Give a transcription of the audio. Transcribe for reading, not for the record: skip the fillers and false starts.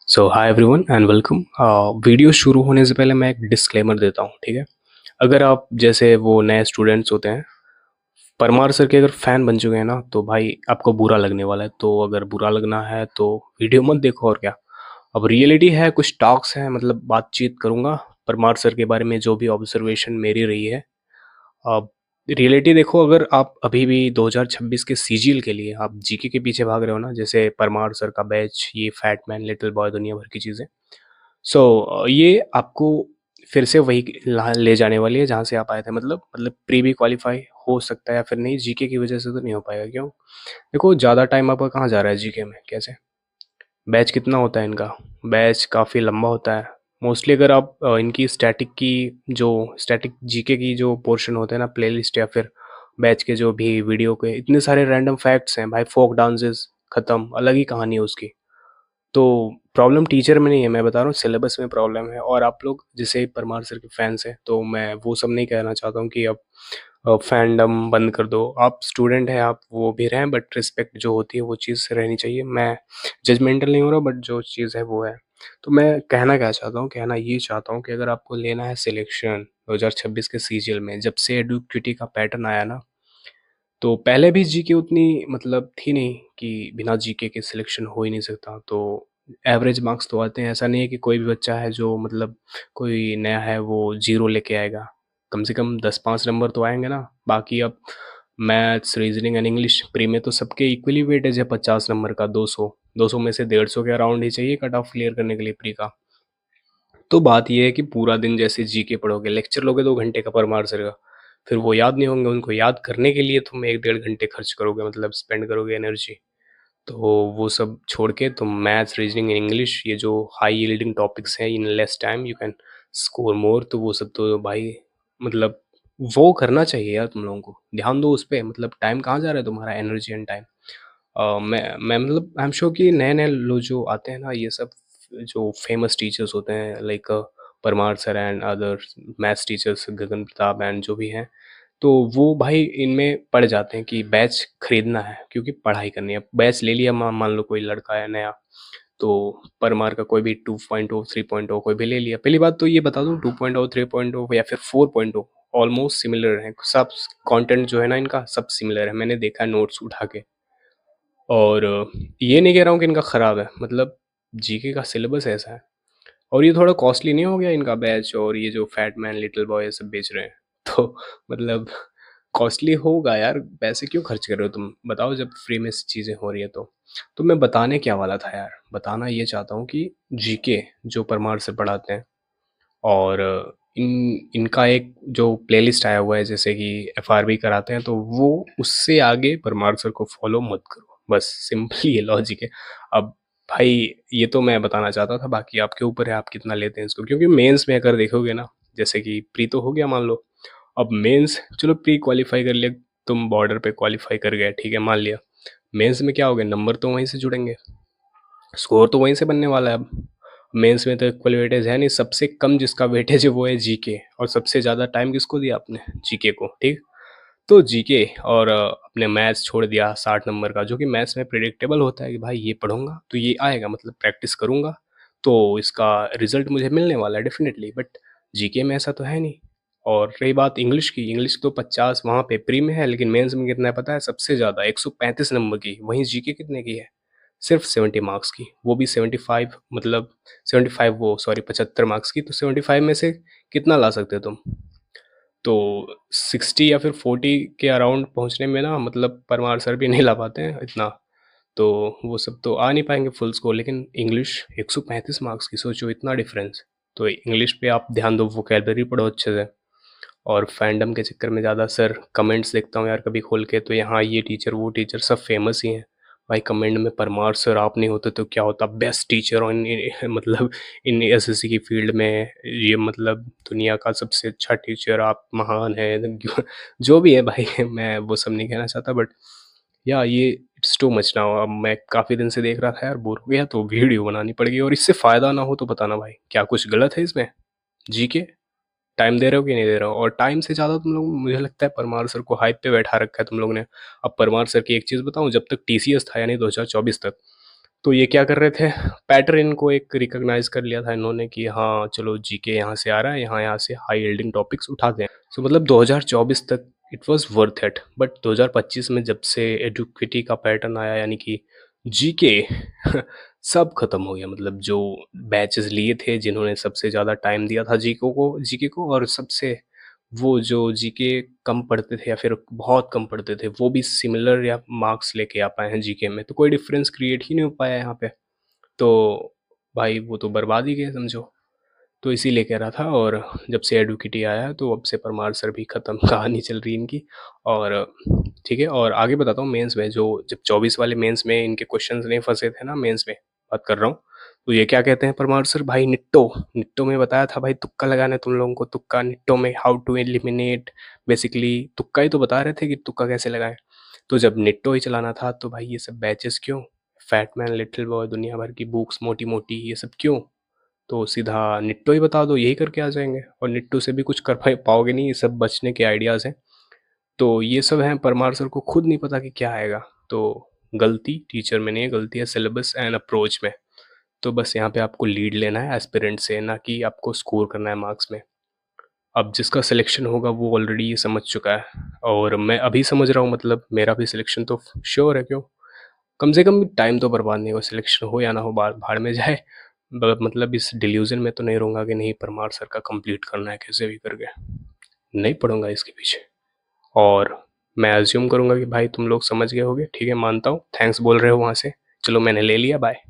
So hi everyone and welcome. Video शुरू होने से पहले मैं एक डिस्क्लेमर देता हूँ, ठीक है। अगर आप जैसे वो नए स्टूडेंट्स होते हैं, परमार सर के अगर फ़ैन बन चुके हैं ना, तो भाई आपको बुरा लगने वाला है। तो अगर बुरा लगना है तो वीडियो मत देखो, और क्या। अब रियलिटी है, कुछ टॉक्स हैं, मतलब बातचीत करूँगा परमार सर के बारे में, जो भी ऑब्जर्वेशन मेरी रही है। अब रियलिटी देखो, अगर आप अभी भी 2026 के सीजीएल के लिए आप जीके के पीछे भाग रहे हो ना, जैसे परमार सर का बैच, ये फैट मैन, लिटिल बॉय, दुनिया भर की चीज़ें। ये आपको फिर से वही ले जाने वाली है जहाँ से आप आए थे। मतलब प्री भी क्वालिफाई हो सकता है या फिर नहीं, जीके की वजह से तो नहीं हो पाएगा। क्यों? देखो, ज़्यादा टाइम आपका कहाँ जा रहा है जीके में, कैसे? बैच कितना होता है इनका? बैच काफ़ी लंबा होता है। मोस्टली अगर आप इनकी स्टैटिक जीके की जो पोर्शन होते हैं ना, प्लेलिस्ट या फिर बैच के जो भी वीडियो के इतने सारे रैंडम फैक्ट्स हैं भाई, फोक डांसेस खत्म, अलग ही कहानी है उसकी। तो प्रॉब्लम टीचर में नहीं है, मैं बता रहा हूँ सिलेबस में प्रॉब्लम है। और आप लोग जैसे परमार सर के फैंस हैं, तो मैं वो सब नहीं कहना चाहता हूँ कि अब फैंडम बंद कर दो। आप स्टूडेंट हैं, आप वो भी रहें, बट रिस्पेक्ट जो होती है वो चीज़ रहनी चाहिए। मैं जजमेंटल नहीं हो रहा, बट जो चीज़ है वो है। तो मैं कहना क्या चाहता हूँ, कहना ये चाहता हूँ कि अगर आपको लेना है सिलेक्शन 2026 के सीजीएल में, जब से एडुक्यूटी का पैटर्न आया ना, तो पहले भी जीके उतनी मतलब थी नहीं कि बिना जीके के सिलेक्शन हो ही नहीं सकता। तो एवरेज मार्क्स तो आते हैं, ऐसा नहीं है कि कोई भी बच्चा है जो मतलब कोई नया है वो ज़ीरो लेके आएगा। कम से कम 10-5 नंबर तो आएँगे ना। बाकी अब maths, reasoning and English pre में तो सबके इक्वली वेटेज है, 50 नंबर का 200, 200 में से 150 के अराउंड ही चाहिए कट ऑफ क्लियर करने के लिए प्री का। तो बात ये है कि पूरा दिन जैसे जीके पढ़ोगे, लेक्चर लोगे 2 घंटे का परमार सर का, फिर वो याद नहीं होंगे। उनको याद करने के लिए तुम 1 डेढ़ घंटे खर्च करोगे, मतलब स्पेंड करोगे एनर्जी। तो वो सब छोड़ के तुम मैथ्स, रीजनिंग, इंग्लिश, ये जो हाई यील्डिंग टॉपिक्स हैं, in less time you can score more, तो वो सब तो भाई मतलब वो करना चाहिए यार तुम लोगों को। ध्यान दो उस पे, मतलब टाइम कहाँ जा रहा है तुम्हारा, एनर्जी एंड टाइम। मैं मतलब आई एम श्योर कि नए-नए लोग जो आते हैं ना, ये सब जो फेमस टीचर्स होते हैं like Parmar sir and others maths teachers, Gagan Pratap and जो भी हैं, तो वो भाई इनमें पड़ जाते हैं कि बैच खरीदना है क्योंकि पढ़ाई करनी है। बैच ले लिया, मान लो कोई लड़का है नया, तो परमार का कोई भी 2.0, 3.0 कोई भी ले लिया। पहली बात तो ये बता दूँ, 2.0, 3.0 या फिर 4.0 ऑलमोस्ट सिमिलर हैं। सब कंटेंट जो है ना इनका, सब सिमिलर है। मैंने देखा है नोट्स उठा के। और ये नहीं कह रहा हूँ कि इनका ख़राब है, मतलब जीके का सिलेबस ऐसा है। और ये थोड़ा कॉस्टली नहीं हो गया इनका बैच, और ये जो फैट मैन, लिटिल बॉय ये सब बेच रहे हैं, तो मतलब कॉस्टली होगा यार। पैसे क्यों खर्च कर रहे हो तुम, बताओ, जब फ्री में चीज़ें हो रही है तो। मैं बताने क्या वाला था यार, बताना ये चाहता हूँ कि जीके जो परमार से पढ़ाते हैं, और इनका एक जो प्लेलिस्ट आया हुआ है, जैसे कि एफआरबी कराते हैं, तो वो उससे आगे परमार सर को फॉलो मत करो, बस सिंपली ये लॉजिक है। अब भाई ये तो मैं बताना चाहता था, बाकी आपके ऊपर है आप कितना लेते हैं इसको। क्योंकि मेंस में अगर देखोगे ना, जैसे कि प्री तो हो गया मान लो, अब मेंस चलो प्री क्वालिफाई कर लिया, तुम बॉर्डर पे क्वालिफाई कर गए, ठीक है, मान लिया। मेंस में क्या हो गया, नंबर तो वहीं से जुड़ेंगे, स्कोर तो वहीं से बनने वाला है। अब मेंस में तो इक्वल वेटेज है नहीं, सबसे कम जिसका वेटेज है वो है जीके, और सबसे ज़्यादा टाइम किसको दिया आपने, जीके को, ठीक। तो जीके और अपने मैथ्स छोड़ दिया 60 नंबर का, जो कि मैथ्स में प्रिडिक्टेबल होता है कि भाई ये पढ़ूंगा तो ये आएगा, मतलब प्रैक्टिस करूंगा तो इसका रिजल्ट मुझे मिलने वाला है डेफिनेटली। बट जीके में ऐसा तो है नहीं। और रही बात इंग्लिश की, इंग्लिश तो 50 वहाँ पे प्री में है, लेकिन मेंस में कितना है पता है, सबसे ज़्यादा 135 नंबर की। वहीं जीके कितने की है, सिर्फ 70 मार्क्स की, वो भी 75, मतलब 75 वो सॉरी 75 मार्क्स की। तो 75 में से कितना ला सकते हो तुम, तो 60 या फिर 40 के अराउंड पहुँचने में ना, मतलब परमार सर भी नहीं ला पाते हैं इतना। तो वो सब तो आ नहीं पाएँगे फुल स्कोर, लेकिन इंग्लिश 135 मार्क्स की, सोचो इतना डिफरेंस। तो इंग्लिश पे आप ध्यान दो, वोकैब्युलरी पढ़ो अच्छे से। और फैंडम के चक्कर में ज़्यादा सर कमेंट्स देखता हूँ यार कभी खोल के, तो यहाँ ये टीचर वो टीचर सब फेमस ही हैं। भाई कमेंट में परमार सर आप नहीं होते तो क्या होता, बेस्ट टीचर ऑन मतलब इन एसएससी की फील्ड में, ये मतलब दुनिया का सबसे अच्छा टीचर, आप महान हैं। जो भी है भाई, मैं वो सब नहीं कहना चाहता, बट या ये इट्स टू मच नाउ। अब मैं काफ़ी दिन से देख रहा था यार, बोर हो गया, तो वीडियो बनानी पड़ेगी। और इससे फ़ायदा ना हो तो बताना भाई, क्या कुछ गलत है इसमें? जीके टाइम दे रहे हो कि नहीं दे रहे हो? और टाइम से ज़्यादा तुम लोग, मुझे लगता है परमार सर को हाइप पे बैठा रखा है तुम लोगों ने। अब परमार सर की एक चीज़ बताऊँ, जब तक टीसीएस था यानी 2024 तक, तो ये क्या कर रहे थे, पैटर्न को एक रिकॉग्नाइज़ कर लिया था इन्होंने कि हाँ, चलो जीके यहाँ से आ रहा है, यहाँ यहाँ से हाई यील्डिंग टॉपिक्स उठाते हैं। सो मतलब 2024 तक it was worth it, but 2025 में जब से एडुकेटी का पैटर्न आया, यानी कि जीके सब खत्म हो गया। मतलब जो बैचेस लिए थे, जिन्होंने सबसे ज़्यादा टाइम दिया था जीके को, और सबसे वो जो जीके कम पढ़ते थे या फिर बहुत कम पढ़ते थे, वो भी सिमिलर या मार्क्स लेके आ पाए हैं जीके में। तो कोई डिफरेंस क्रिएट ही नहीं हो पाया यहाँ पे। तो भाई वो तो बर्बाद ही गए समझो। तो इसीलिए कह रहा था। और जब से एडुकेटी आया है तो अब से परमार सर भी ख़त्म कहानी चल रही है इनकी। और ठीक है, और आगे बताता हूँ मेंस में, जो जब 24 वाले मेंस में इनके क्वेश्चंस नहीं फंसे थे ना, मेंस में बात कर रहा हूँ। तो ये क्या कहते हैं परमार सर, भाई निट्टो निट्टो में बताया था भाई, तुक्का लगाना है तुम लोगों को, तुक्का निट्टो में हाउ टू एलिमिनेट, बेसिकली तुक्का ही तो बता रहे थे कि तुक्का कैसे लगाएं। तो जब निट्टो ही चलाना था तो भाई ये सब बैचेस क्यों, फैटमैन, लिटिल बॉय, दुनिया भर की बुक्स मोटी मोटी, ये सब क्यों? तो सीधा निट्टो ही बता दो, यही करके आ जाएंगे। और निट्टो से भी कुछ कर पाओगे नहीं, ये सब बचने के आइडियाज़ हैं। तो ये सब हैं, परमार सर को खुद नहीं पता कि क्या आएगा। तो गलती टीचर में नहीं है, गलती है सिलेबस एंड अप्रोच में। तो बस यहाँ पे आपको लीड लेना है एस्पिरेंट से, ना कि आपको स्कोर करना है मार्क्स में। अब जिसका सिलेक्शन होगा वो ऑलरेडी ये समझ चुका है, और मैं अभी समझ रहा हूँ, मतलब मेरा भी सिलेक्शन तो श्योर है। क्यों, कम से कम टाइम तो बर्बाद नहीं होगा, सिलेक्शन हो या ना हो, भाड़ में जाए। मतलब इस डिल्यूजन में तो नहीं रहूँगा कि नहीं परमार सर का कंप्लीट करना है कैसे भी करके, नहीं पढ़ूंगा इसके पीछे। और मैं अज्यूम करूँगा कि भाई तुम लोग समझ गए होगे, ठीक है, मानता हूँ, थैंक्स बोल रहे हो वहाँ से, चलो मैंने ले लिया, बाय।